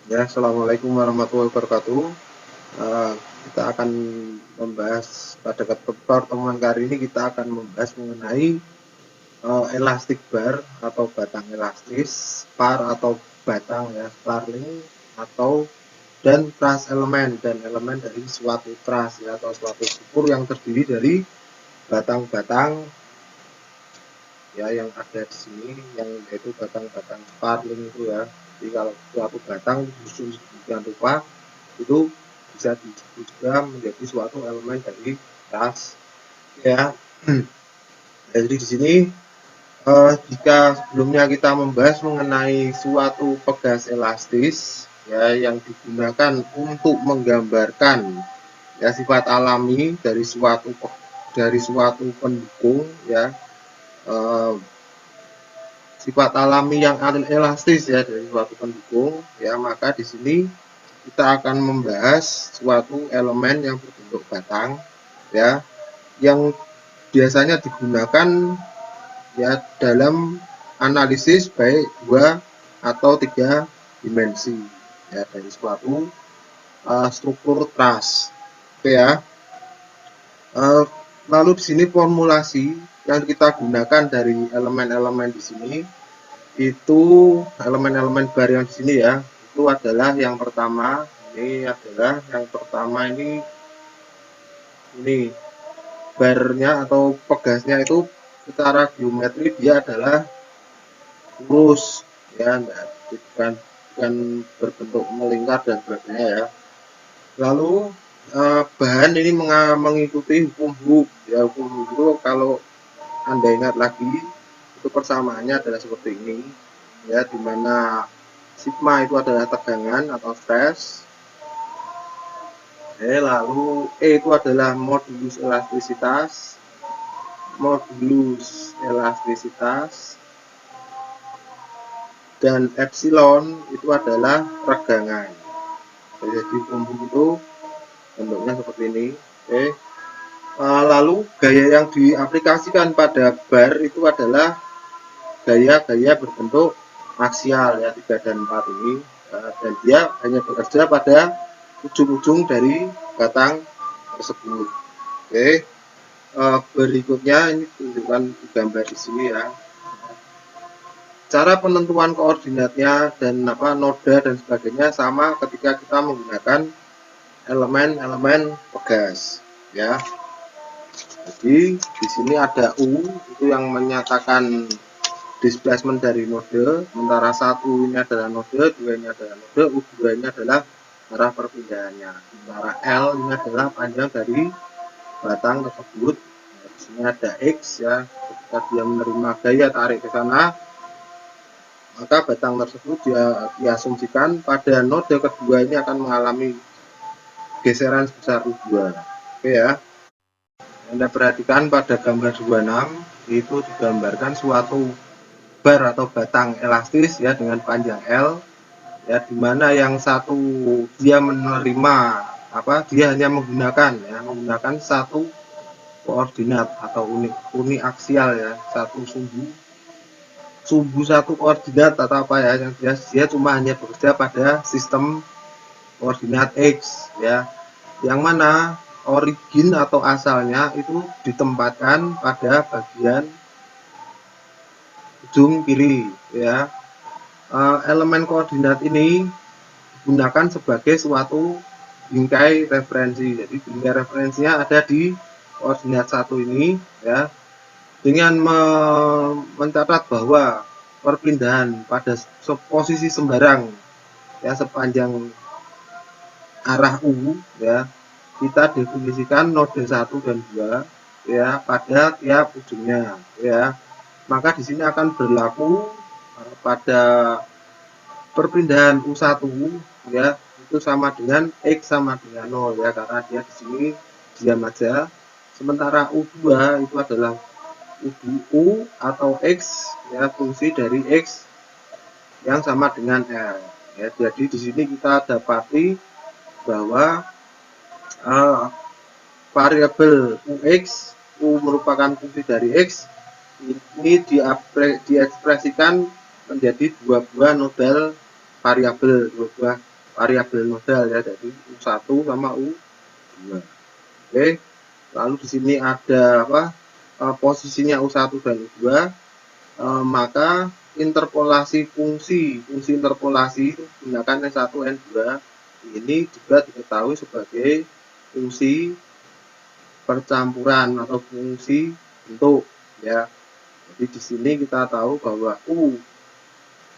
Ya, assalamualaikum warahmatullahi wabarakatuh. Kita akan membahas pada pertemuan kali ini kita akan membahas mengenai elastic bar atau batang elastis, par atau batang ya, sparling atau dan truss elemen dan elemen dari suatu truss ya atau suatu struktur yang terdiri dari batang-batang ya yang ada di sini yang yaitu batang-batang sparling itu ya. Jadi kalau suatu batang disusun sedemikian rupa itu bisa disebut juga menjadi suatu elemen dari tas ya. Jadi di sini jika sebelumnya kita membahas mengenai suatu pegas elastis ya yang digunakan untuk menggambarkan ya sifat alami dari suatu pendukung ya, eh, sifat alami yang elastis ya dari suatu pendukung ya, maka di sini kita akan membahas suatu elemen yang berbentuk batang ya yang biasanya digunakan ya dalam analisis baik dua atau tiga dimensi ya dari suatu struktur truss. Oke ya. Uh, Lalu di sini formulasi yang kita gunakan dari elemen-elemen di sini itu elemen-elemen bar yang di sini ya itu adalah yang pertama ini barnya atau pegasnya itu secara geometri dia adalah lurus ya, bukan berbentuk melingkar dan sebagainya ya. Lalu bahan ini mengikuti hukum Hooke ya. Hukum Hooke itu kalau Anda ingat lagi itu persamaannya adalah seperti ini ya, dimana sigma itu adalah tegangan atau stress. Lalu E itu adalah modulus elastisitas, dan epsilon itu adalah regangan. Jadi pembuk itu bentuknya seperti ini. Oke. Lalu gaya yang diaplikasikan pada bar itu adalah gaya-gaya berbentuk aksial ya 3 dan 4 ini, dan dia hanya bekerja pada ujung-ujung dari batang tersebut. Oke. Berikutnya ini tunjukkan gambar di sini ya. Cara penentuan koordinatnya dan noda dan sebagainya sama ketika kita menggunakan elemen-elemen pegas ya. Jadi di sini ada U itu yang menyatakan displacement dari node, sementara satu ini adalah node, dua ini adalah node, U2 ini adalah arah perpindahannya, sementara L ini adalah panjang dari batang tersebut. Nah, di sini ada X ya, ketika dia menerima gaya tarik ke sana, maka batang tersebut dia diasumsikan pada node kedua ini akan mengalami geseran sebesar U2. Oke ya. Anda perhatikan pada gambar 26 itu digambarkan suatu bar atau batang elastis ya dengan panjang L ya, dimana yang satu dia menerima dia hanya menggunakan satu koordinat atau uni aksial ya, satu sumbu satu koordinat atau apa ya, yang dia cuma hanya bekerja pada sistem koordinat X ya, yang mana origin atau asalnya itu ditempatkan pada bagian ujung kiri ya. Elemen koordinat ini digunakan sebagai suatu bingkai referensi. Jadi bingkai referensinya ada di koordinat 1 ini ya, dengan mencatat bahwa perpindahan pada posisi sembarang ya sepanjang arah U ya, kita definisikan node 1 dan 2 ya pada tiap ujungnya ya. Maka di sini akan berlaku pada perpindahan U1 ya itu sama dengan X sama dengan 0 ya, karena dia di sini diam aja. Sementara U2 itu adalah U atau X ya, fungsi dari X yang sama dengan L ya. Jadi di sini kita dapati bahwa variabel UX, U merupakan fungsi dari X, ini diekspresikan menjadi dua buah nodal variabel, dua buah variabel nodal ya, dari U1 sama U2. Oke, lalu di sini ada apa? Posisinya U1 dan U2, maka interpolasi fungsi interpolasi itu gunakan N1 N2 ini juga diketahui sebagai fungsi percampuran atau fungsi bentuk ya. Jadi di sini kita tahu bahwa U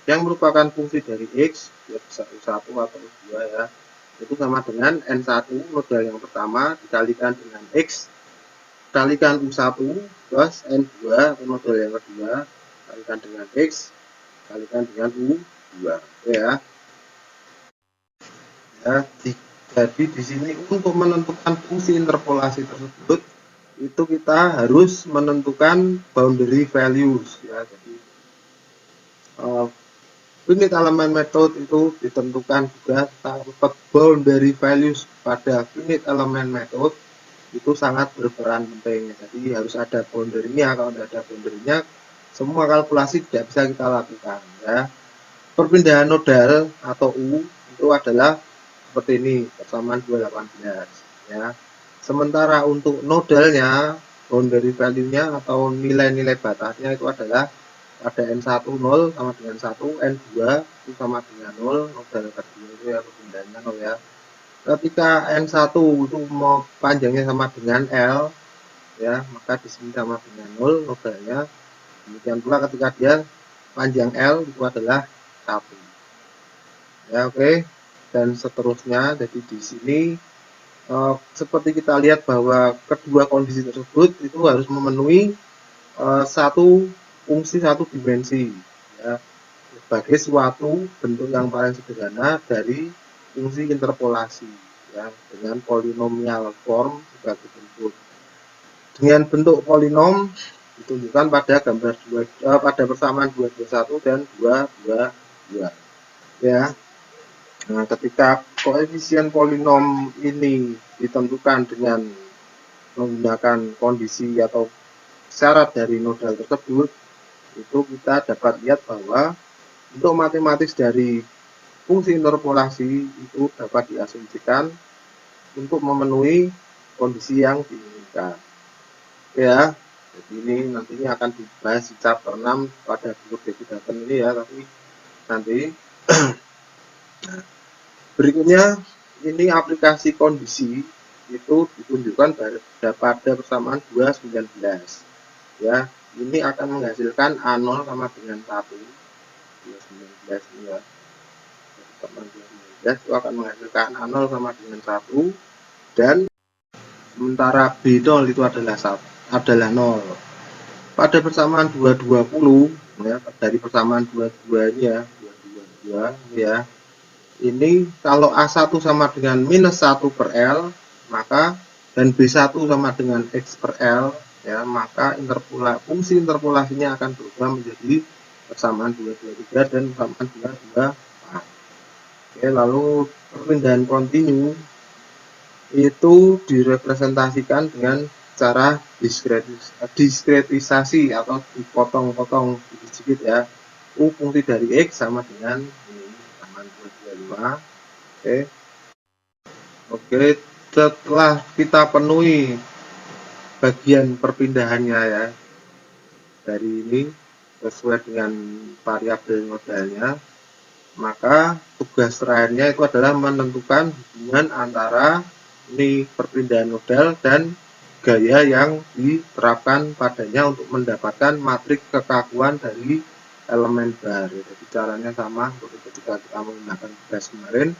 yang merupakan fungsi dari X, ya bisa U1 atau U2 ya, itu sama dengan N1 nodal yang pertama dikalikan dengan X kalikan U1 plus N2 atau nodal yang kedua kalikan dengan X kalikan dengan U2 ya. Ya, jadi di sini untuk menentukan fungsi interpolasi tersebut itu kita harus menentukan boundary values ya. Jadi finite element method itu ditentukan juga tanpa boundary values pada finite element method itu sangat berperan penting. Jadi harus ada boundary-nya. Kalau tidak ada boundary-nya, semua kalkulasi tidak bisa kita lakukan ya. Perpindahan nodal atau U itu adalah seperti ini, persamaan 218 ya. Sementara untuk nodalnya, boundary value-nya atau nilai-nilai batasnya itu adalah pada N1 0 sama dengan 1, N2 itu sama dengan 0, nodal kedua itu ya perpindahannya 0 ya. Ketika N1 itu mau panjangnya sama dengan L ya, maka di sini sama dengan 0 nodalnya. Demikian pula ketika dia panjang L itu adalah 1. Ya, oke. Dan seterusnya. Jadi di sini seperti kita lihat bahwa kedua kondisi tersebut itu harus memenuhi satu fungsi satu dimensi ya, sebagai suatu bentuk yang paling sederhana dari fungsi interpolasi ya, dengan polinomial form sebagai bentuk. Dengan bentuk polinom ditunjukkan pada gambar pada persamaan 221 dan 222 ya. Nah, ketika koefisien polinom ini ditentukan dengan menggunakan kondisi atau syarat dari nodal tersebut, itu kita dapat lihat bahwa untuk matematis dari fungsi interpolasi itu dapat diasumsikan untuk memenuhi kondisi yang diinginkan. Ya, jadi ini nantinya akan dibahas di chapter 6 pada buku Davidson ini ya, tapi nanti. Berikutnya ini aplikasi kondisi itu ditunjukkan pada persamaan 219 ya. Ini akan menghasilkan A0 sama dengan 1 219 ini ya. Persamaan 219 itu akan menghasilkan A0 sama dengan 1 dan sementara B0 itu adalah 0. Pada persamaan 220 ya, dari persamaan 22 ini ya, 222 ya. Ini kalau A1 sama dengan minus 1 per L, maka dan B1 sama dengan X per L, ya, maka fungsi interpolasinya akan berubah menjadi persamaan 223 dan persamaan 224. Oke, lalu perpindahan kontinu itu direpresentasikan dengan cara diskretisasi atau dipotong-potong sedikit ya. U fungsi dari X sama dengan persamaan 225. Oke. Oke, setelah kita penuhi bagian perpindahannya ya dari ini sesuai dengan variabel nodalnya, maka tugas terakhirnya itu adalah menentukan hubungan antara ini perpindahan nodal dan gaya yang diterapkan padanya untuk mendapatkan matriks kekakuan dari elemen bar. Jadi caranya sama seperti ketika kita menggunakan gas kemarin.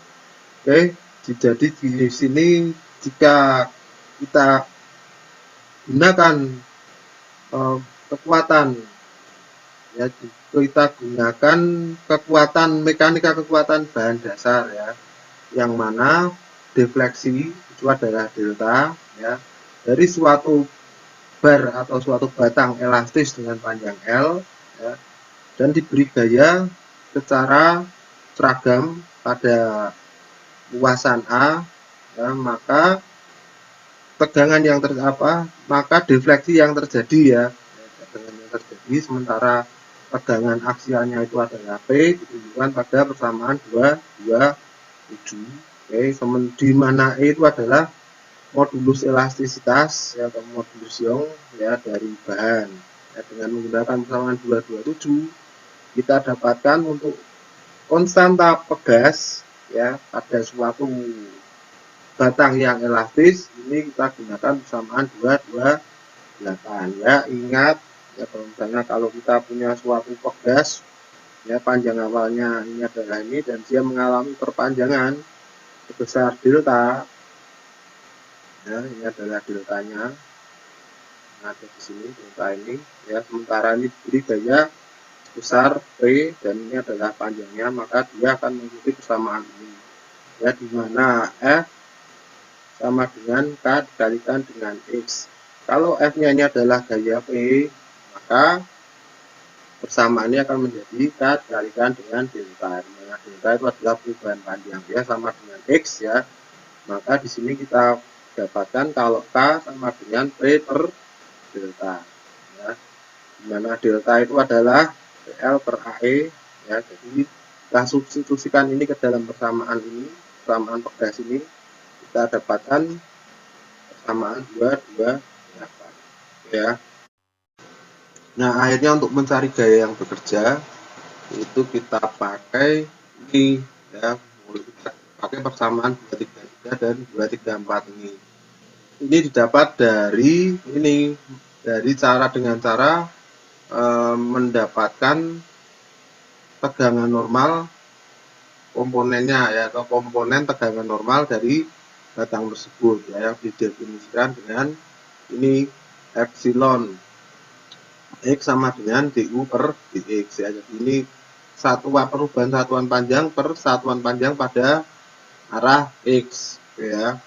Oke, jadi di sini jika kita gunakan kekuatan ya, kita gunakan kekuatan mekanika kekuatan bahan dasar ya, yang mana defleksi itu adalah delta ya dari suatu bar atau suatu batang elastis dengan panjang L ya, dan diberi gaya secara seragam pada luasan A ya, maka tegangan yang maka defleksi yang terjadi ya, tegangan yang terjadi sementara tegangan aksialnya itu adalah P ditunjukkan pada persamaan 2 7. Oke, di mana E itu adalah modulus elastisitas ya, atau modulus Young ya dari bahan. Ya, dengan menggunakan persamaan 227 kita dapatkan untuk konstanta pegas ya pada suatu batang yang elastis ini kita gunakan persamaan 228 ya. Ingat ya, kalau misalnya kalau kita punya suatu pegas ya, panjang awalnya ini adalah ini dan dia mengalami perpanjangan sebesar delta ya, ini adalah deltanya yang ada di sini, delta ini ya, sementara ini diberi gaya besar P dan ini adalah panjangnya, maka dia akan mengikuti persamaan ini ya, dimana F sama dengan K dikalikan dengan X. Kalau F nya ini adalah gaya P, maka persamaan ini akan menjadi K dikalikan dengan delta, dimana delta itu adalah perubahan panjang ya, sama dengan X ya, maka di sini kita dapatkan kalau K sama dengan P per delta ya, dimana delta itu adalah PL per AE ya, jadi kita substitusikan ini ke dalam persamaan ini, persamaan pegas ini, kita dapatkan persamaan 228 ya. Nah, akhirnya untuk mencari gaya yang bekerja itu kita pakai ini ya, kita pakai persamaan 233 dan 234 ini. Ini didapat dari ini, dari dengan cara mendapatkan tegangan normal komponennya ya, atau komponen tegangan normal dari batang tersebut ya, yang didefinisikan dengan ini epsilon X sama dengan du per dx ya. Jadi ini perubahan satuan panjang per satuan panjang pada arah X ya.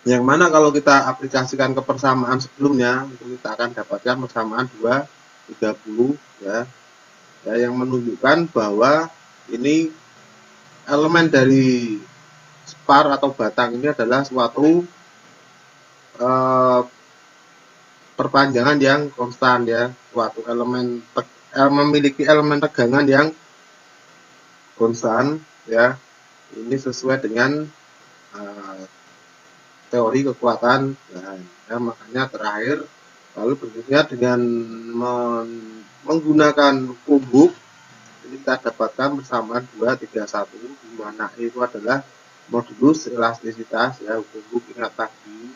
Yang mana kalau kita aplikasikan ke persamaan sebelumnya, itu kita akan dapatkan persamaan 230 ya. Ya, yang menunjukkan bahwa ini elemen dari spar atau batang ini adalah suatu perpanjangan yang konstan ya, suatu elemen memiliki elemen tegangan yang konstan ya. Ini sesuai dengan teori kekuatan bahan ya, makanya terakhir lalu berikutnya dengan menggunakan kumbuk ini kita dapatkan persamaan 231 di mana itu adalah modulus elastisitas ya, kumbuk ingat tadi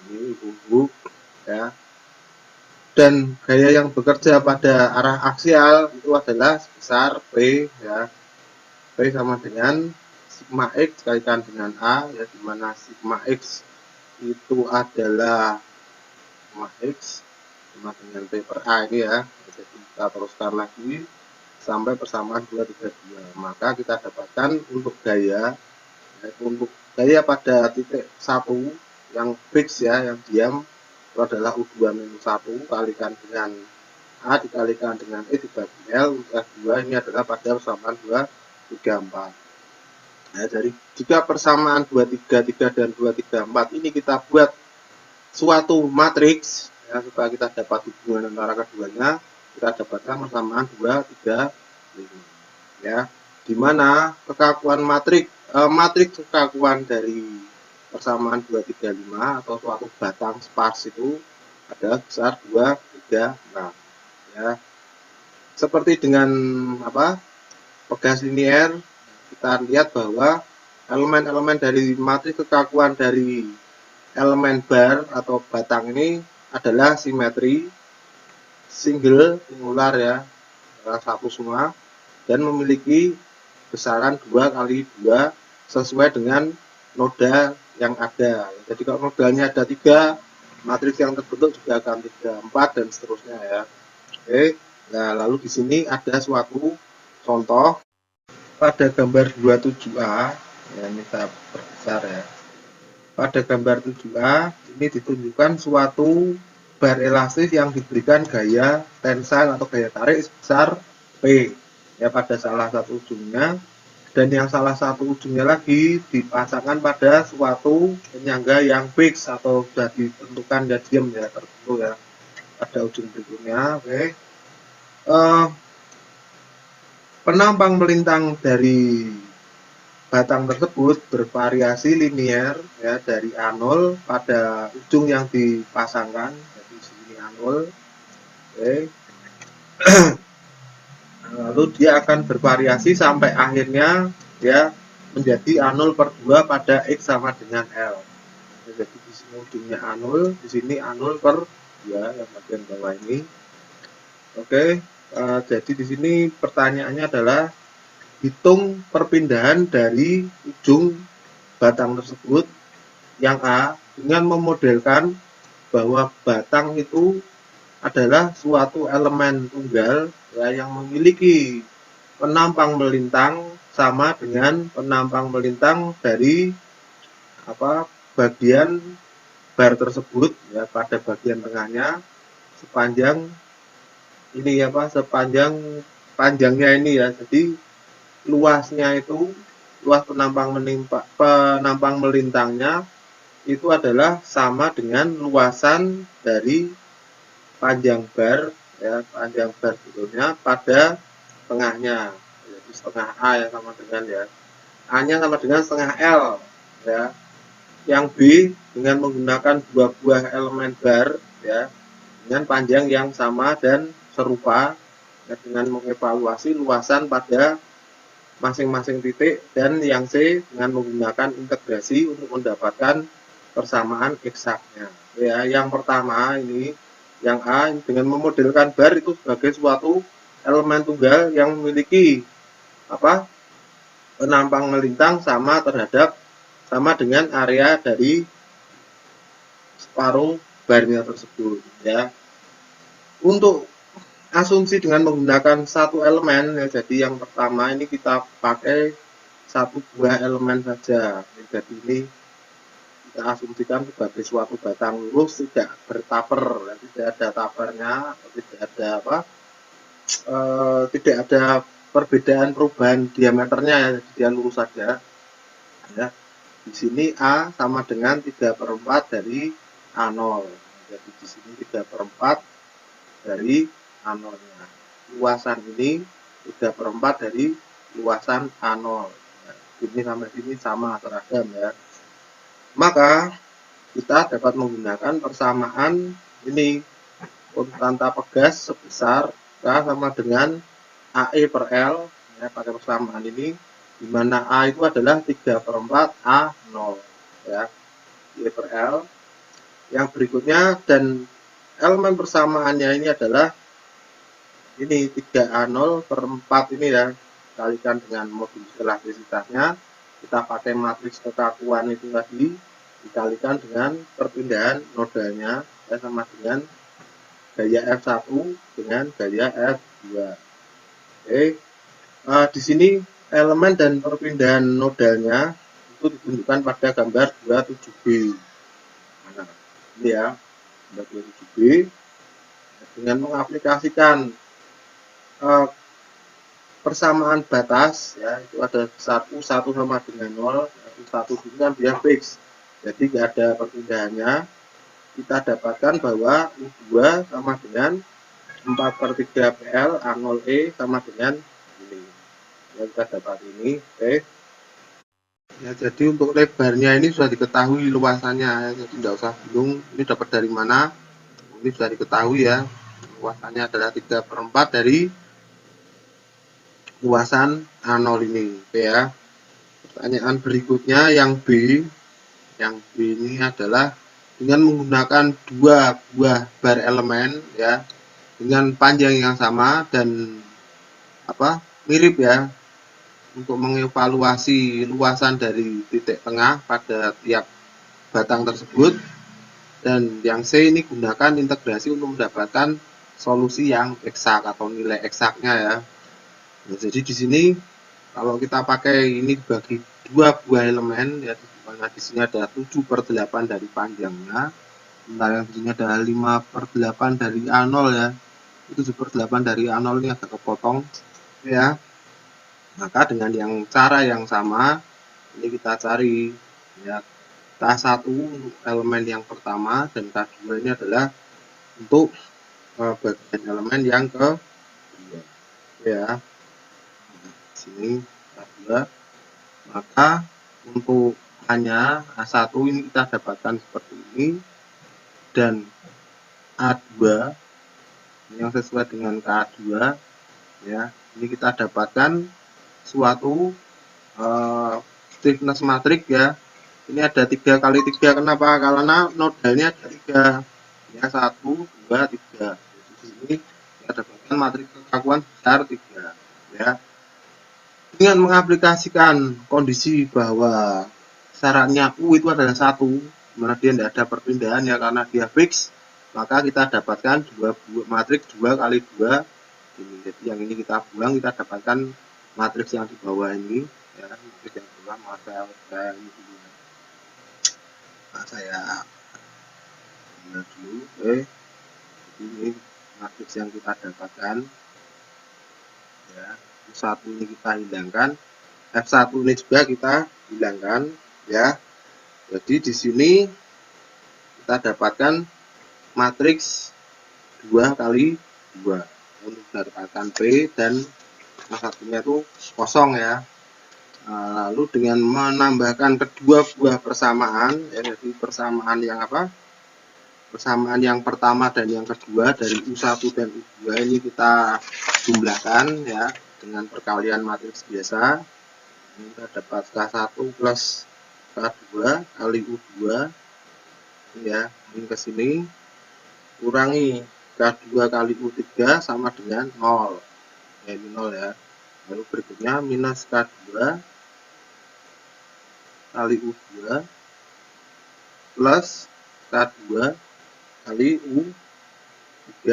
ini kumbuk ya, dan gaya yang bekerja pada arah aksial itu adalah sebesar P ya, P sama dengan sigma X kalikan dengan A ya, dimana sigma X itu adalah sigma X sama dengan P per A ini ya. Jadi kita teruskan lagi sampai persamaan 232, maka kita dapatkan untuk gaya, yaitu untuk gaya pada titik 1 yang fix ya, yang diam itu adalah U2-1 kalikan dengan A dikalikan dengan E dibagi L, untuk F2 ini adalah pada persamaan 234. Nah, dari jika persamaan 233 dan 234 ini kita buat suatu matriks ya, supaya kita dapat hubungan antara keduanya, kita dapatkan persamaan 235 ya, dimana kekakuan matriks kekakuan dari persamaan 235 atau suatu batang spars itu adalah besar 236 ya. Seperti dengan pegas linier, kita lihat bahwa elemen-elemen dari matriks kekakuan dari elemen bar atau batang ini adalah simetri, singular ya, satu semua, dan memiliki besaran 2 kali 2 sesuai dengan noda yang ada. Jadi kalau nodanya ada 3, matriks yang terbentuk juga akan 3, 4 dan seterusnya ya. Oke. Nah, lalu di sini ada suatu contoh pada gambar 27A ya, ini saya perbesar ya. Pada gambar 7A ini ditunjukkan suatu bar elastis yang diberikan gaya tensile atau gaya tarik sebesar P ya pada salah satu ujungnya, dan yang salah satu ujungnya lagi dipasangkan pada suatu penyangga yang fix atau sudah ditentukan ya, diam ya, tertentu ya pada ujung berikutnya. Oke. Penampang melintang dari batang tersebut bervariasi linier ya dari A0 pada ujung yang dipasangkan, jadi di sini A0. Oke. Lalu dia akan bervariasi sampai akhirnya ya menjadi A0/2 pada X sama dengan L. Jadi di sini ujungnya A0, di sini A0/2 yang bagian bawah ini. Oke, jadi di sini pertanyaannya adalah hitung perpindahan dari ujung batang tersebut yang A dengan memodelkan bahwa batang itu adalah suatu elemen tunggal ya, yang memiliki penampang melintang sama dengan penampang melintang dari bagian bar tersebut ya pada bagian tengahnya sepanjang ini sepanjang panjangnya ini ya. Jadi luasnya itu luas penampang melintangnya itu adalah sama dengan luasan dari panjang bar ya, panjang bar sebetulnya pada tengahnya. Jadi setengah A ya sama dengan ya. A-nya sama dengan setengah L ya. Yang B dengan menggunakan dua buah elemen bar ya dengan panjang yang sama dan serupa ya, dengan mengevaluasi luasan pada masing-masing titik, dan yang C dengan menggunakan integrasi untuk mendapatkan persamaan eksaknya. Ya, yang pertama ini yang A dengan memodelkan bar itu sebagai suatu elemen tunggal yang memiliki penampang melintang sama dengan area dari separuh barnya tersebut ya. Untuk asumsi dengan menggunakan satu elemen ya, jadi yang pertama ini kita pakai satu buah elemen saja. Jadi ini kita asumsikan sebagai suatu batang lurus tidak bertaper ya, tidak ada tapernya, tidak ada tidak ada perbedaan perubahan diameternya ya, jadi dia lurus saja ya. Di sini A sama dengan 3/4 dari A0. Jadi di sini 3/4 dari A0-nya. Luasan ini 3/4 dari luasan A0. Ini sampai sini sama seragam ya. Maka kita dapat menggunakan persamaan ini konstanta pegas sebesar K sama dengan AE/L ya, pakai persamaan ini, di mana A itu adalah 3/4 A0 ya, E/L. Yang berikutnya, dan elemen persamaannya ini adalah ini 3A0/4 ini ya, kalikan dengan modulus elastisitasnya, kita pakai matriks kekakuan itu tadi, dikalikan dengan perpindahan nodanya ya, sama dengan gaya F1 dengan gaya F2. Oke. Di sini elemen dan perpindahan nodalnya itu ditunjukkan pada gambar 27B. Nah, ini ya, gambar 27B dengan mengaplikasikan persamaan batas ya, itu ada U1 sama dengan 0, U1 itu kan dia fix, jadi nggak ada perpindahannya. Kita dapatkan bahwa U2 sama dengan 4/3 PL, A0E sama dengan ini yang kita dapat ini. Oke ya, jadi untuk lebarnya ini sudah diketahui luasannya ya, jadi tidak usah bingung ini dapat dari mana, ini sudah diketahui ya, luasannya adalah 3/4 dari luasan A0 ini. Oke ya. Pertanyaan berikutnya yang B. Yang B ini adalah dengan menggunakan dua buah bar elemen ya dengan panjang yang sama dan mirip ya, untuk mengevaluasi luasan dari titik tengah pada tiap batang tersebut, dan yang C ini gunakan integrasi untuk mendapatkan solusi yang eksak atau nilai eksaknya ya. Nah, jadi di sini kalau kita pakai ini bagi dua buah elemen ya, di sini ada 7/8 dari panjangnya, sementara yang di sini ada 5/8 dari A0 ya. Itu 7/8 dari A0 ini agak kepotong ya. Maka dengan cara yang sama ini kita cari ya, K1 untuk elemen yang pertama dan K2 ini adalah untuk bagian elemen yang kedua ya. Sini K2. Maka untuk hanya A1 ini kita dapatkan seperti ini, dan A2 yang sesuai dengan K2 ya, ini kita dapatkan suatu stiffness matrix ya. Ini ada 3 kali 3, kenapa? Karena nodalnya ada 3 ya, 1, 2, 3. Di sini kita dapatkan matriks kekakuan besar 3 ya. Dengan mengaplikasikan kondisi bahwa syaratnya U itu adalah 1, dimana dia tidak ada perpindahan ya karena dia fix, maka kita dapatkan matriks 2 kali 2 ini. Jadi yang ini kita buang, kita dapatkan matriks yang di bawah ini ya, matriks yang di bawah. Saya ini dulu ya. Nah, saya dulu. Ini matriks yang kita dapatkan ya. F1 ini kita hilangkan, F1 ini juga kita hilangkan ya. Jadi di sini kita dapatkan matriks 2 kali 2 untuk mendapatkan P, dan satunya itu kosong ya. Lalu dengan menambahkan kedua buah persamaan ya, jadi persamaan yang apa? Persamaan yang pertama dan yang kedua dari U1 dan U2 ini kita jumlahkan ya dengan perkalian matriks biasa. Ini kita dapat K1 plus K2 kali U2 ya, ini ke sini kurangi K2 kali U3 sama dengan 0 ya, ini 0 ya. Lalu berikutnya minus K2 kali U2 plus K2 kali U3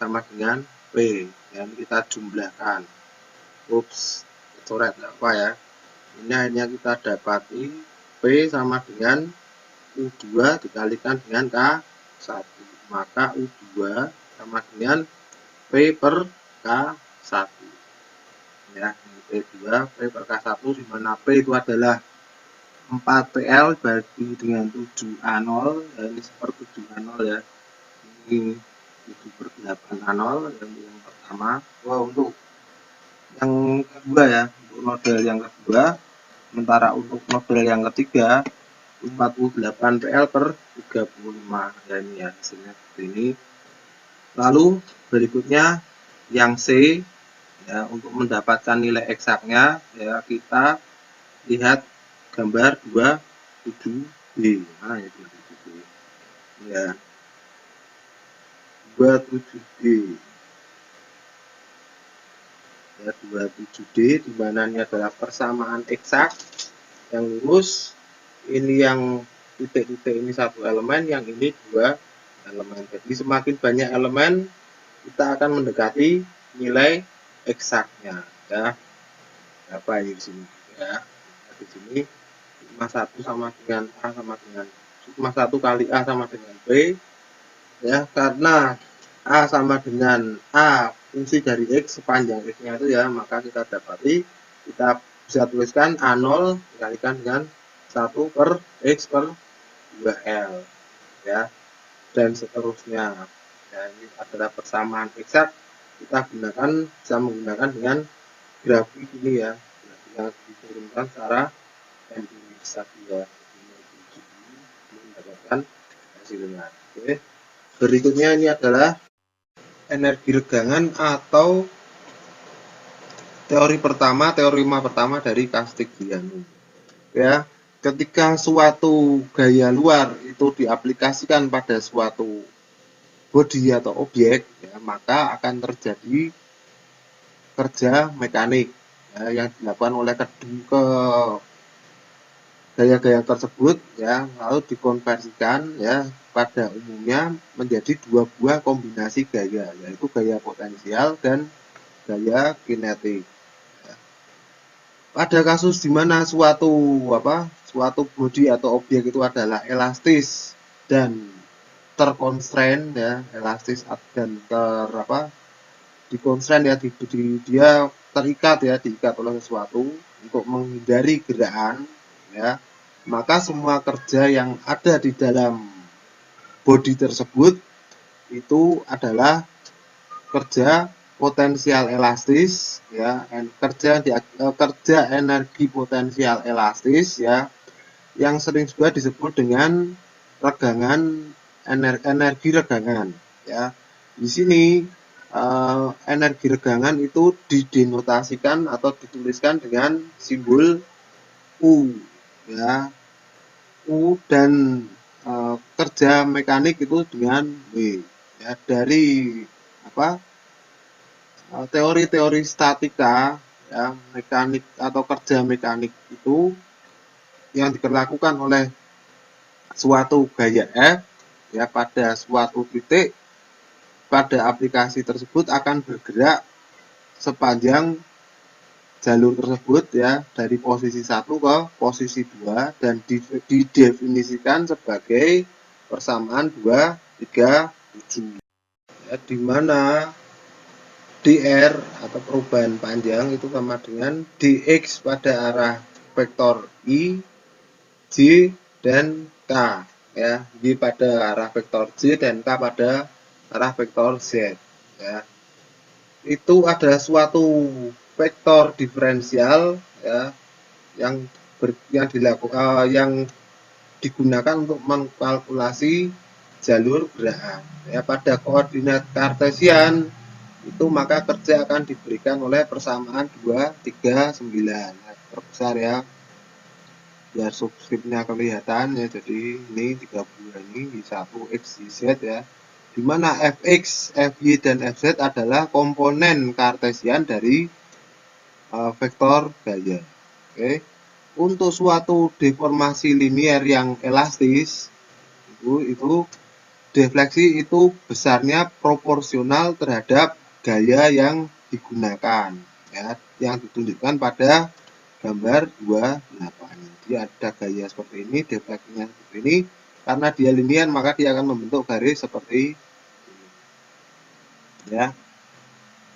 sama dengan P ya, ini kita jumlahkan. Ups, coret apa ya, ini akhirnya kita dapati P sama dengan U2 dikalikan dengan K1, maka U2 sama dengan P per K1 ya, P2 P per K1, dimana P itu adalah 4PL bagi dengan 7A0 ya, ini seperti 7A0 ya, ini 7 per 8A0 yang pertama. Untuk yang kedua ya, untuk model yang kedua, sementara untuk model yang ketiga 48PL per 35 ya, ini ya hasilnya seperti ini. Lalu berikutnya yang C ya, untuk mendapatkan nilai eksaknya ya, kita lihat gambar 27D. Mana ya 27D? Ya, 27D. Ya, 27D di mana ini adalah persamaan eksak yang lurus. Ini yang titik-titik ini satu elemen, yang ini 2 elemen. Jadi semakin banyak elemen, kita akan mendekati nilai eksaknya ya. Apa ini di sini ya? Di sini sigma 1 sama dengan A sama dengan sigma 1 kali A sama dengan B ya, karena A sama dengan A fungsi dari X sepanjang X-nya itu ya, maka kita dapati kita bisa tuliskan A0 dikalikan dengan 1 per X per 2L ya, dan seterusnya ya. Ini adalah persamaan eksak, kita bisa menggunakan dengan grafik ini ya, yang diturunkan secara empiris tadi ya, mendapatkan hasilnya. Oke. Berikutnya ini adalah energi regangan atau teori pertama dari Castigliano ya. Ketika suatu gaya luar itu diaplikasikan pada suatu body atau objek ya, maka akan terjadi kerja mekanik ya, yang dilakukan oleh gaya-gaya tersebut ya, lalu dikonversikan ya pada umumnya menjadi dua buah kombinasi gaya, yaitu gaya potensial dan gaya kinetik. Ya. Pada kasus di mana suatu body atau objek itu adalah elastis dan terkonstrain ya, elastis dan dikonstrain ya, dia diikat oleh sesuatu untuk menghindari gerakan ya, maka semua kerja yang ada di dalam body tersebut itu adalah kerja potensial elastis ya, kerja energi potensial elastis ya, yang sering juga disebut dengan regangan energi regangan ya. Di sini energi regangan itu didenotasikan atau dituliskan dengan simbol U ya, U, dan kerja mekanik itu dengan W ya. Dari apa, teori-teori statika ya, mekanik atau kerja mekanik itu yang dilakukan oleh suatu gaya F ya pada suatu titik pada aplikasi tersebut akan bergerak sepanjang jalur tersebut ya, dari posisi 1 ke posisi 2, dan didefinisikan sebagai persamaan 2, 3, 7 ya, di mana dr atau perubahan panjang itu sama dengan dx pada arah vektor i, j, dan k ya, j pada arah vektor j dan k pada arah vektor z ya. Itu adalah suatu vektor diferensial ya, yang digunakan untuk mengkalkulasi jalur gerakan ya. Pada koordinat kartesian itu maka kerja akan diberikan oleh persamaan 2, 3, 9. Terbesar ya, biar subskripnya kelihatan ya. Jadi ini 32 ini di 1 x y z ya, di mana fx, fy, dan fz adalah komponen kartesian dari vektor gaya. Oke. Untuk suatu deformasi linier yang elastis itu defleksi itu besarnya proporsional terhadap gaya yang digunakan ya, yang ditunjukkan pada gambar 28. Jadi ada gaya seperti ini, defleksinya seperti ini. Karena dia linier maka dia akan membentuk garis seperti ini ya.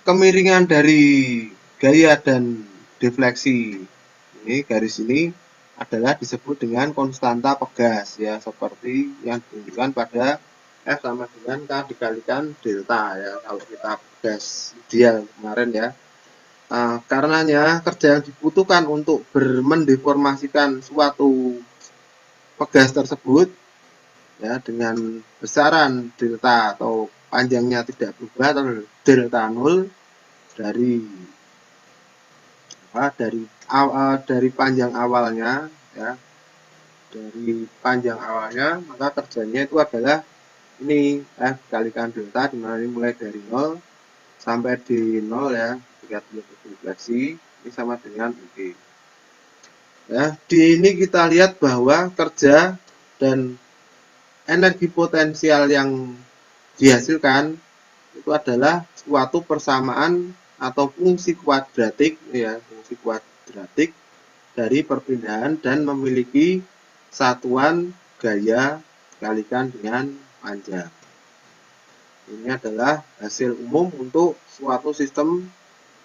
Kemiringan dari gaya dan defleksi ini, garis ini adalah disebut dengan konstanta Pegas ya, seperti yang ditunjukkan pada F sama dengan K dikalikan delta ya, kalau kita gas ideal kemarin ya. Karenanya kerja yang dibutuhkan untuk mendeformasikan suatu pegas tersebut ya, dengan besaran delta atau panjangnya tidak berubah atau delta 0 dari panjang awalnya ya, maka kerjanya itu adalah ini F kalikan delta, dimana ini mulai dari 0 sampai di 0 ya, lihat defleksi ini sama dengan UG ya. Di ini kita lihat bahwa kerja dan energi potensial yang dihasilkan itu adalah suatu persamaan atau fungsi kuadratik ya, dari perpindahan dan memiliki satuan gaya dikalikan dengan panjang. Ini adalah hasil umum untuk suatu sistem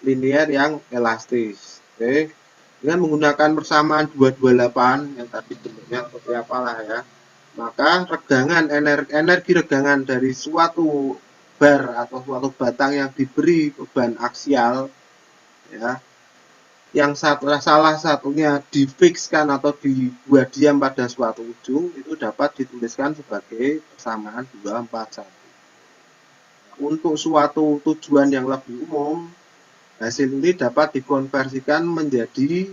linier yang elastis. Oke. Dengan menggunakan persamaan 228 yang tadi bentuknya seperti apalah ya, maka regangan energi regangan dari suatu bar atau suatu batang yang diberi beban aksial ya, yang salah satunya difikskan atau dibuat diam pada suatu ujung, itu dapat dituliskan sebagai persamaan 241. Untuk suatu tujuan yang lebih umum, hasil ini dapat dikonversikan menjadi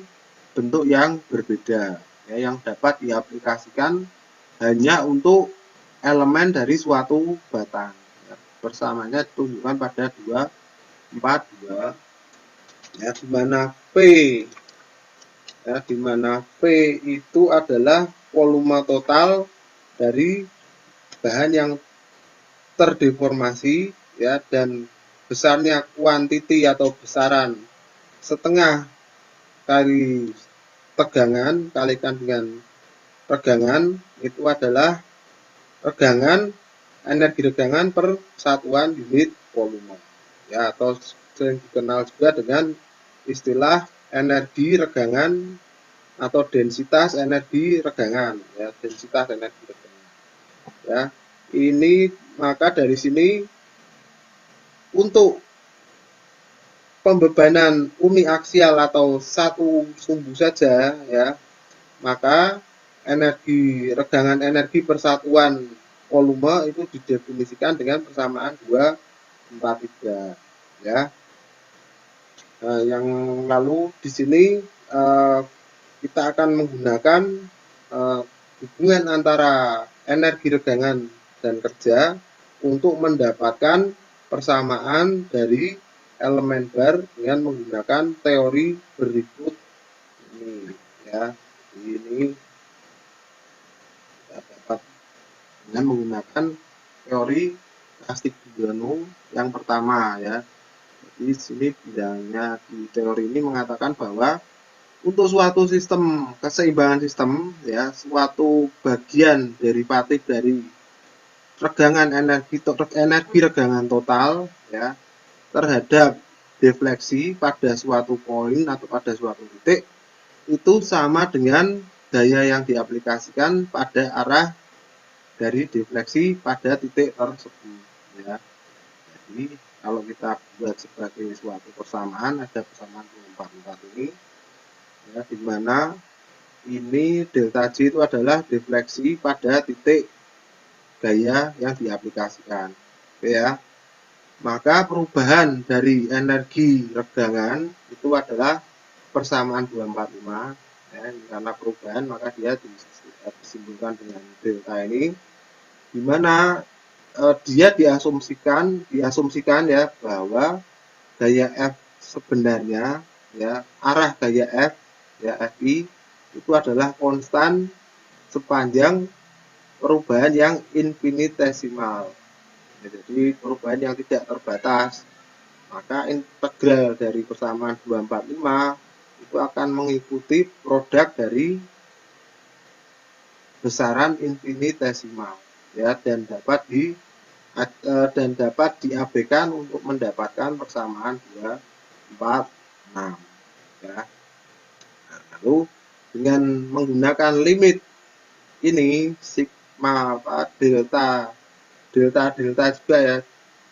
bentuk yang berbeda ya, yang dapat diaplikasikan hanya untuk elemen dari suatu batang ya. Persamaannya ditunjukkan pada 242 ya, di mana P itu adalah volume total dari bahan yang terdeformasi ya, dan besarnya kuantiti atau besaran setengah kali tegangan kalikan dengan regangan itu adalah regangan, energi regangan per satuan unit volume ya, atau sering dikenal juga dengan istilah energi regangan atau densitas energi regangan ya, densitas energi regangan ya. Ini maka dari sini untuk pembebanan uniaksial atau satu sumbu saja ya, maka regangan energi persatuan volume itu didefinisikan dengan persamaan 243 ya. Yang lalu di sini kita akan menggunakan hubungan antara energi regangan dan kerja untuk mendapatkan persamaan dari elemen bar dengan menggunakan teori berikut ini ya. Ini kita dapat dengan menggunakan teori Castigliano yang pertama ya. Di sini bidangnya di teori ini mengatakan bahwa untuk suatu sistem keseimbangan sistem ya, suatu bagian derivatif dari regangan energi regangan total ya terhadap defleksi pada suatu poin atau pada suatu titik itu sama dengan daya yang diaplikasikan pada arah dari defleksi pada titik tersebut ya. Jadi kalau kita buat sebagai suatu persamaan, ada persamaan 244 ini ya, di mana ini delta J itu adalah defleksi pada titik gaya yang diaplikasikan. Oke ya. Maka perubahan dari energi regangan itu adalah persamaan 245 ya, karena perubahan maka dia disimpulkan dengan delta ini, di mana dia diasumsikan ya bahwa gaya F sebenarnya ya, arah gaya F ya FI itu adalah konstan sepanjang perubahan yang infinitesimal ya, jadi perubahan yang tidak terbatas. Maka integral dari persamaan 245 itu akan mengikuti produk dari besaran infinitesimal ya, dan dapat diabaikan untuk mendapatkan persamaan 246 ya. Nah, lalu dengan menggunakan limit ini sigma delta juga ya,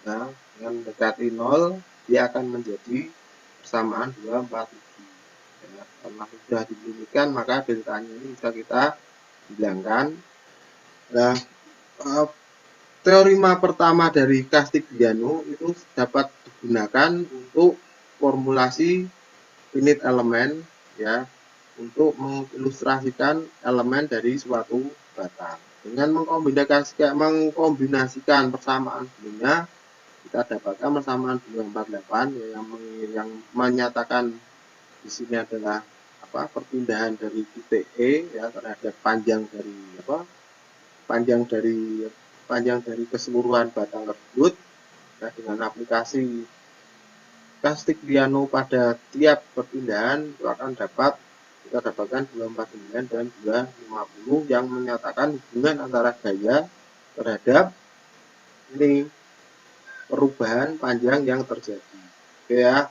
nah, dengan mendekati 0 dia akan menjadi persamaan 247 ya. Karena sudah dilimitkan maka deltanya ini bisa kita hilangkan. Nah, teorema pertama dari Castigliano itu dapat digunakan untuk formulasi finite element ya, untuk mengilustrasikan elemen dari suatu batang. Dengan mengkombinasikan persamaan sebelumnya, kita dapatkan persamaan 248 ya, yang menyatakan di sini adalah perpindahan dari titik E ya terhadap panjang dari keseluruhan batang tersebut ya, dengan aplikasi Castigliano pada tiap perpindahan itu akan kita dapatkan 249 dan 250 yang menyatakan hubungan antara gaya terhadap ini perubahan panjang yang terjadi. Oke ya.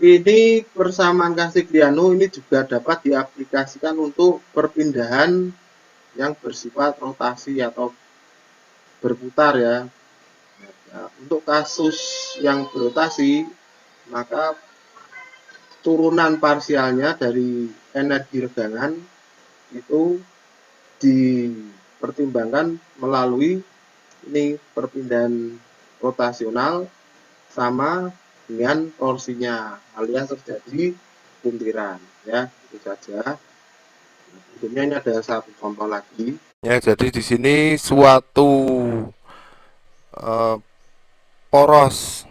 Ini persamaan Castigliano ini juga dapat diaplikasikan untuk perpindahan yang bersifat rotasi atau berputar ya. Untuk kasus yang berotasi, maka turunan parsialnya dari energi regangan itu dipertimbangkan melalui ini perpindahan rotasional sama dengan torsinya alias terjadi puntiran ya. Itu saja. Kemudian ini ada satu contoh lagi Ya, jadi di sini suatu poros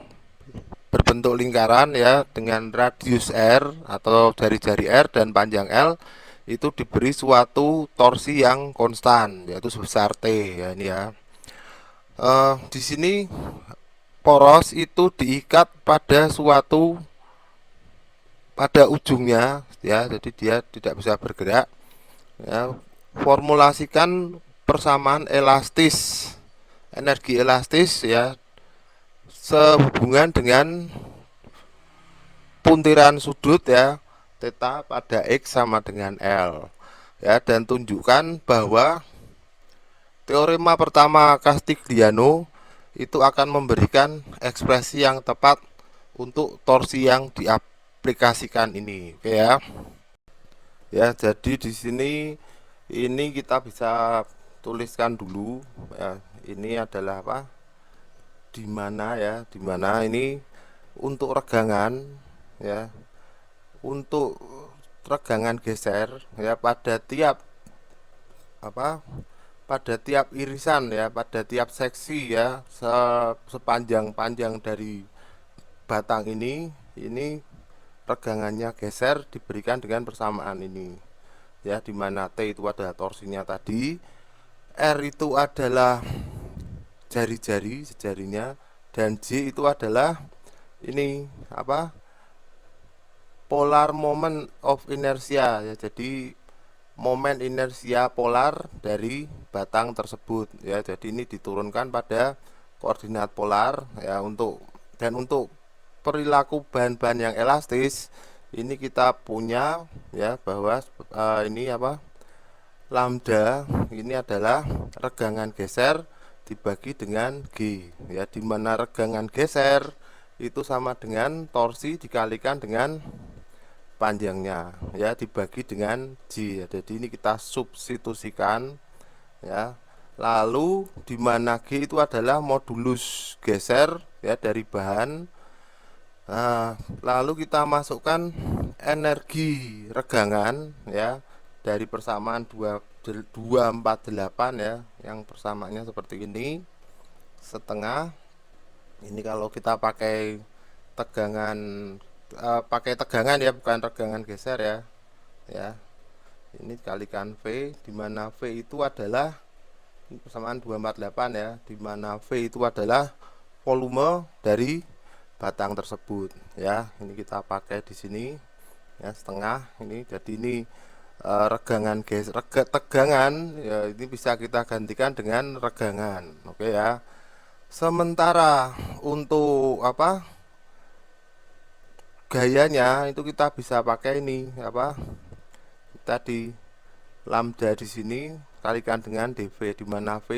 berbentuk lingkaran ya dengan radius R atau jari-jari R dan panjang L itu diberi suatu torsi yang konstan yaitu sebesar T ya ini ya. Di sini poros itu diikat pada ujungnya ya, jadi dia tidak bisa bergerak ya. Formulasikan persamaan energi elastis ya sehubungan dengan puntiran sudut ya theta pada X sama dengan L ya, dan tunjukkan bahwa teorema pertama Castigliano itu akan memberikan ekspresi yang tepat untuk torsi yang diaplikasikan ini. Oke ya. Ya, jadi di sini ini kita bisa tuliskan dulu ya. Ini adalah apa? Di mana ya? Di mana ini untuk regangan ya. Untuk regangan geser ya pada tiap apa? Pada tiap irisan ya, pada tiap seksi ya, sepanjang-panjang dari batang ini regangannya geser diberikan dengan persamaan ini ya, dimana T itu adalah torsinya tadi, R itu adalah jari-jari sejarinya, dan J itu adalah ini apa, polar moment of inertia ya, jadi momen inersia polar dari batang tersebut ya. Jadi ini diturunkan pada koordinat polar ya. Untuk perilaku bahan-bahan yang elastis ini kita punya ya, bahwa ini apa, lambda ini adalah regangan geser dibagi dengan G ya, dimana regangan geser itu sama dengan torsi dikalikan dengan panjangnya ya, dibagi dengan G ya. Jadi ini kita substitusikan ya. Lalu di mana G itu adalah modulus geser ya dari bahan. Nah, lalu kita masukkan energi regangan ya dari persamaan 248 ya, yang persamaannya seperti ini, setengah. Ini kalau kita tegangan pakai tegangan ya, bukan regangan geser ya. Ya. Ini kalikan V, di mana V itu adalah persamaan 248 ya, di mana V itu adalah volume dari batang tersebut ya. Ini kita pakai di sini ya, setengah ini. Jadi ini regangan tegangan ya, ini bisa kita gantikan dengan regangan. Oke ya. Sementara untuk apa, gayanya itu kita bisa pakai ini apa, tadi lambda di sini kalikan dengan dV, di mana dV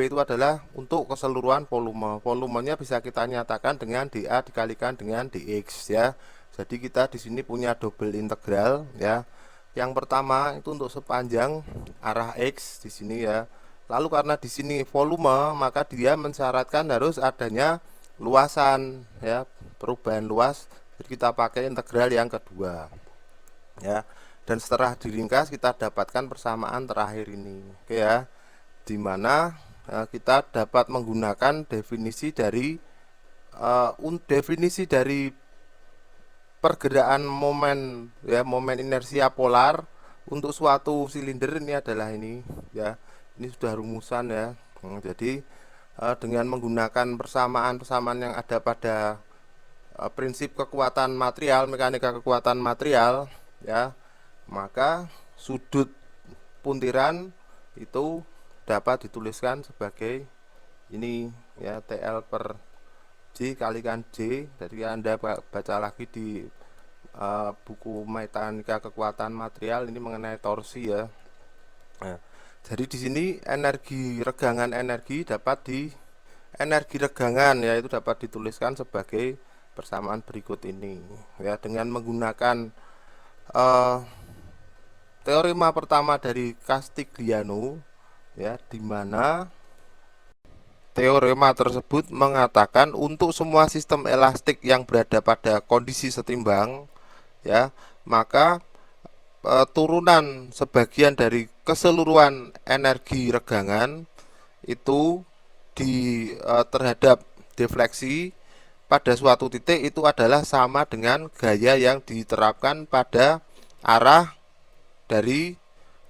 itu adalah untuk keseluruhan volume. Volumenya bisa kita nyatakan dengan dA dikalikan dengan dx ya. Jadi kita di sini punya double integral ya. Yang pertama itu untuk sepanjang arah x di sini ya. Lalu karena di sini volume, maka dia mensyaratkan harus adanya luasan ya, perubahan luas. Jadi kita pakai integral yang kedua ya. Dan setelah diringkas kita dapatkan persamaan terakhir ini. Oke ya. Dimana kita dapat menggunakan definisi dari pergerakan momen ya, momen inersia polar untuk suatu silinder. Ini adalah ini ya. Ini sudah rumusan ya. Jadi dengan menggunakan persamaan-persamaan yang ada pada prinsip kekuatan material, mekanika kekuatan material ya, maka sudut puntiran itu dapat dituliskan sebagai ini ya, TL per J kalikan J. Jadi Anda baca lagi di buku mekanika kekuatan material ini mengenai torsi ya. Nah, jadi di sini energi regangan energi regangan ya, itu dapat dituliskan sebagai persamaan berikut ini ya, dengan menggunakan teorema pertama dari Castigliano ya, di mana teorema tersebut mengatakan untuk semua sistem elastik yang berada pada kondisi setimbang ya, maka turunan sebagian dari keseluruhan energi regangan itu terhadap defleksi pada suatu titik itu adalah sama dengan gaya yang diterapkan pada arah dari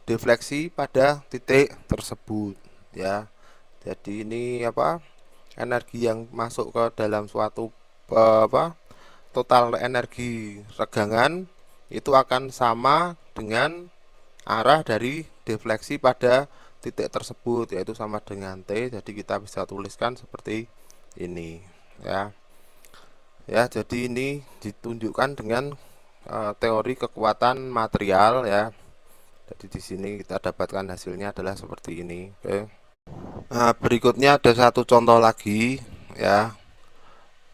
defleksi pada titik tersebut ya. Jadi ini apa, energi yang masuk ke dalam suatu total energi regangan itu akan sama dengan arah dari defleksi pada titik tersebut, yaitu sama dengan T. Jadi kita bisa tuliskan seperti ini ya. Ya, jadi ini ditunjukkan dengan teori kekuatan material ya. Jadi di sini kita dapatkan hasilnya adalah seperti ini. Oke. Nah, berikutnya ada satu contoh lagi ya.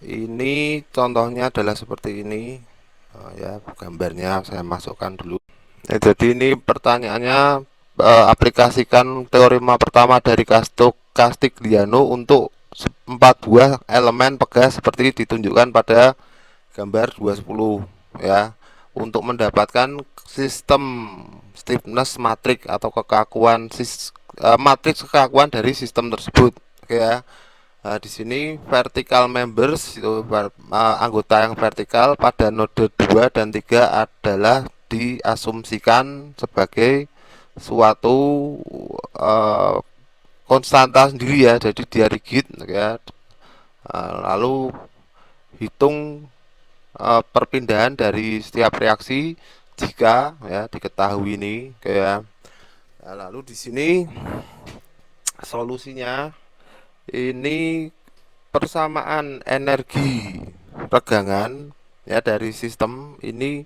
Ini contohnya adalah seperti ini. Ya, gambarnya saya masukkan dulu. Jadi ini pertanyaannya, aplikasikan teorema pertama dari Castigliano untuk 4 buah elemen pegas seperti ditunjukkan pada gambar 210 ya, untuk mendapatkan sistem stiffness matrix atau kekakuan matriks kekakuan dari sistem tersebut. Oke ya. Nah, di sini vertical members itu anggota yang vertikal pada node 2 dan 3 adalah diasumsikan sebagai suatu uh, konstanta sendiri ya, jadi dia rigid ya. Lalu hitung perpindahan dari setiap reaksi jika ya diketahui ini kayak. Nah, lalu di sini solusinya ini persamaan energi regangan ya dari sistem ini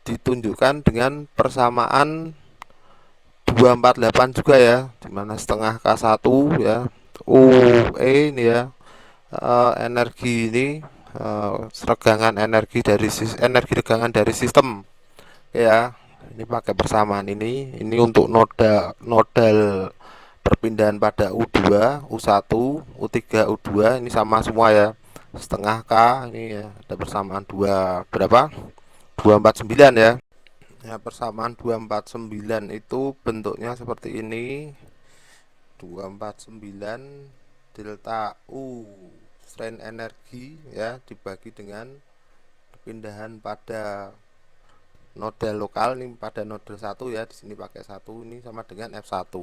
ditunjukkan dengan persamaan 248 juga ya, dimana setengah K1 ya UE ini ya, energi ini, regangan energi dari energi regangan dari sistem ya. Ini pakai persamaan ini untuk nodal perpindahan pada U2, U1, U3, U2 ini sama semua ya. Setengah K ini ya, ada persamaan 2 berapa? 249 ya. Ya, persamaan 249 itu bentuknya seperti ini. 249 delta U strain energi ya dibagi dengan perpindahan pada nodal lokal ini pada node 1 ya, di sini pakai 1 ini sama dengan F1.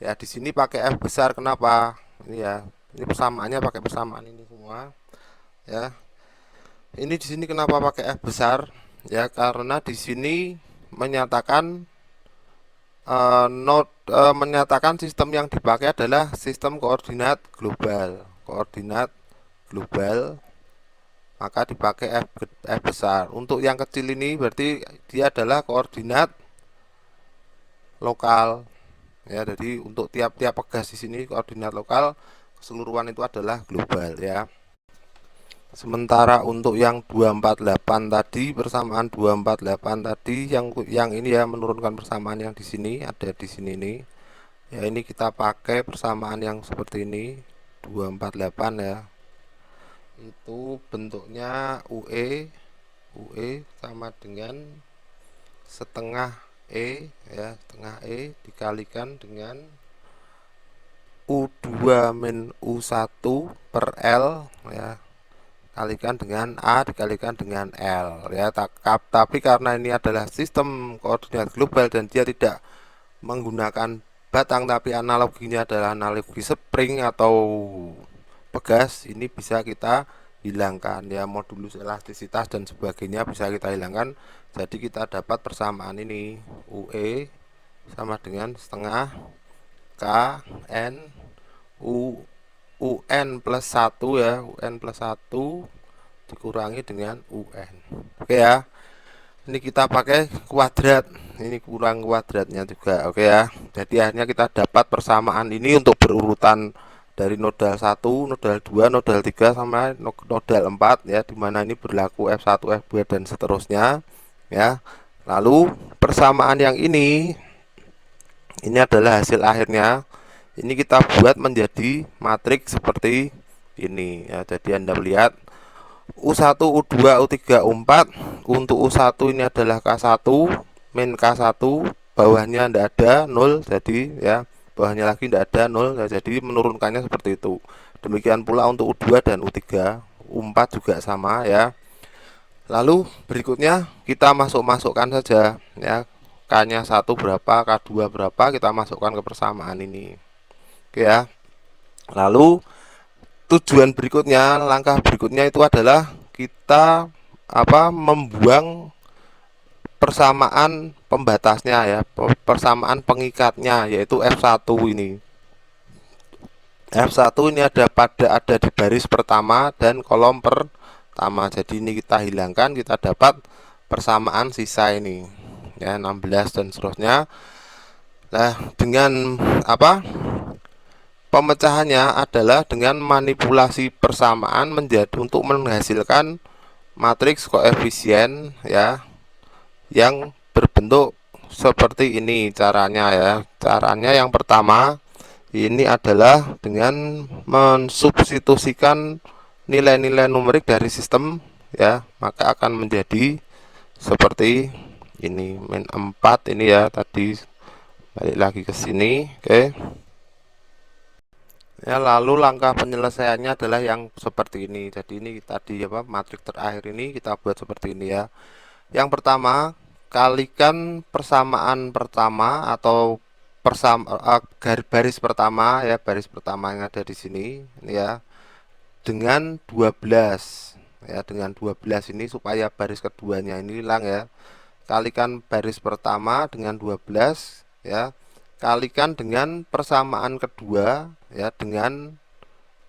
Ya, di sini pakai F besar kenapa? Ini ya. Ini persamaannya pakai persamaan ini semua ya. Ini di sini kenapa pakai F besar? Ya, karena di sini menyatakan menyatakan sistem yang dipakai adalah sistem koordinat global. Koordinat global maka dipakai F besar. Untuk yang kecil ini berarti dia adalah koordinat lokal. Ya, jadi untuk tiap-tiap pegas di sini koordinat lokal, keseluruhan itu adalah global ya. Sementara untuk yang 248 tadi, persamaan 248 tadi yang ini ya menurunkan persamaan yang di sini ada di sini nih. Ya, ini kita pakai persamaan yang seperti ini 248 ya. Itu bentuknya UE sama dengan setengah E ya, setengah E dikalikan dengan U2 min U1 per L ya, kalikan dengan A dikalikan dengan L ya. Tapi karena ini adalah sistem koordinat global dan dia tidak menggunakan batang tapi analoginya adalah analogi spring atau pegas, ini bisa kita hilangkan ya, modulus elastisitas dan sebagainya bisa kita hilangkan. Jadi kita dapat persamaan ini UE sama dengan setengah K N U UN plus 1 ya, UN plus 1 dikurangi dengan UN. Oke ya. Ini kita pakai kuadrat. Ini kurang kuadratnya juga. Oke ya. Jadi akhirnya kita dapat persamaan ini untuk berurutan dari nodal 1, nodal 2, nodal 3 sama nodal 4 ya, dimana ini berlaku F1, F2 dan seterusnya ya. Lalu persamaan yang ini adalah hasil akhirnya. Ini kita buat menjadi matriks seperti ini ya. Jadi Anda melihat U1, U2, U3, U4. Untuk U1 ini adalah K1 min K1, bawahnya tidak ada 0, jadi ya bawahnya lagi tidak ada 0 ya, jadi menurunkannya seperti itu. Demikian pula untuk U2 dan U3, U4 juga sama ya. Lalu berikutnya kita masukkan saja ya, K-nya 1 berapa, K2 berapa, kita masukkan ke persamaan ini. Oke ya. Lalu tujuan berikutnya, langkah berikutnya itu adalah kita membuang persamaan pembatasnya ya, persamaan pengikatnya yaitu F1 ini. F1 ini ada di baris pertama dan kolom pertama. Jadi ini kita hilangkan, kita dapat persamaan sisa ini ya, 16 dan seterusnya. Nah, dengan Pemecahannya adalah dengan manipulasi persamaan menjadi untuk menghasilkan matriks koefisien ya yang berbentuk seperti ini caranya ya. Caranya yang pertama ini adalah dengan mensubstitusikan nilai-nilai numerik dari sistem ya, maka akan menjadi seperti ini min 4 ini ya, tadi balik lagi ke sini. Oke. Ya, lalu langkah penyelesaiannya adalah yang seperti ini. Jadi ini tadi apa matriks terakhir ini kita buat seperti ini ya. Yang pertama, kalikan persamaan pertama atau baris pertama ya, baris pertama yang ada di sini ini ya dengan 12 ya, dengan 12 ini supaya baris keduanya ini hilang ya. Kalikan baris pertama dengan 12 ya, kalikan dengan persamaan kedua ya dengan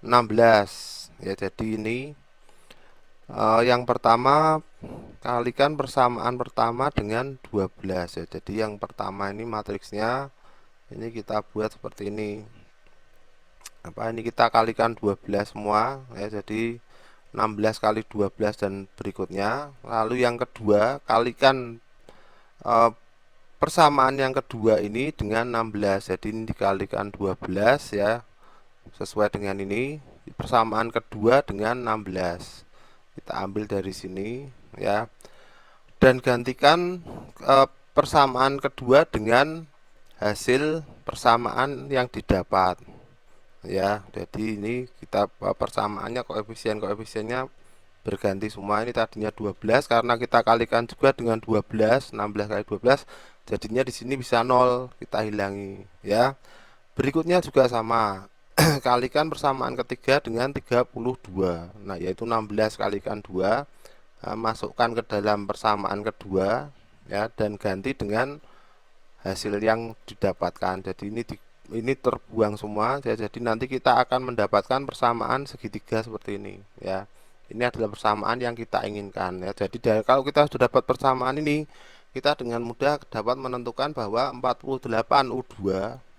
16 ya. Jadi ini yang pertama kalikan persamaan pertama dengan 12 ya. Jadi yang pertama ini matriksnya ini kita buat seperti ini. Apa ini kita kalikan 12 semua ya. Jadi 16 kali 12 dan berikutnya. Lalu yang kedua kalikan persamaan yang kedua ini dengan 16. Jadi ini dikalikan 12 ya. Sesuai dengan ini persamaan kedua dengan 16. Kita ambil dari sini ya. Dan gantikan persamaan kedua dengan hasil persamaan yang didapat ya. Jadi ini kita persamaannya koefisiennya berganti semua. Ini tadinya 12 karena kita kalikan juga dengan 12, 16 kali 12 jadinya di sini bisa 0, kita hilangi ya. Berikutnya juga sama. Kalikan persamaan ketiga dengan 32. Nah, yaitu 16 kalikan 2. Masukkan ke dalam persamaan kedua ya dan ganti dengan hasil yang didapatkan. Jadi ini terbuang semua ya. Jadi nanti kita akan mendapatkan persamaan segitiga seperti ini ya. Ini adalah persamaan yang kita inginkan ya. Jadi kalau kita sudah dapat persamaan ini, kita dengan mudah dapat menentukan bahwa 48 U2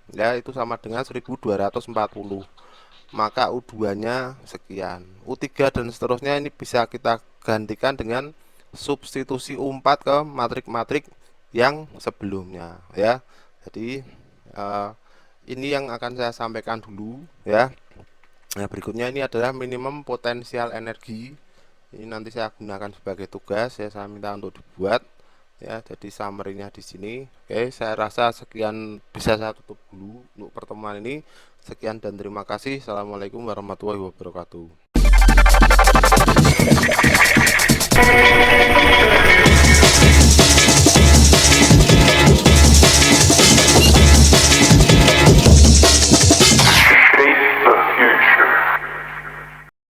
ya itu sama dengan 1240. Maka U2-nya sekian. U3 dan seterusnya ini bisa kita gantikan dengan substitusi U4 ke matrik-matrik yang sebelumnya ya. Jadi ini yang akan saya sampaikan dulu ya. Nah, berikutnya ini adalah minimum potensial energi. Ini nanti saya gunakan sebagai tugas ya, saya minta untuk dibuat ya. Jadi summary-nya di sini. Oke, saya rasa sekian bisa saya tutup dulu untuk pertemuan ini. Sekian dan terima kasih. Assalamualaikum warahmatullahi wabarakatuh.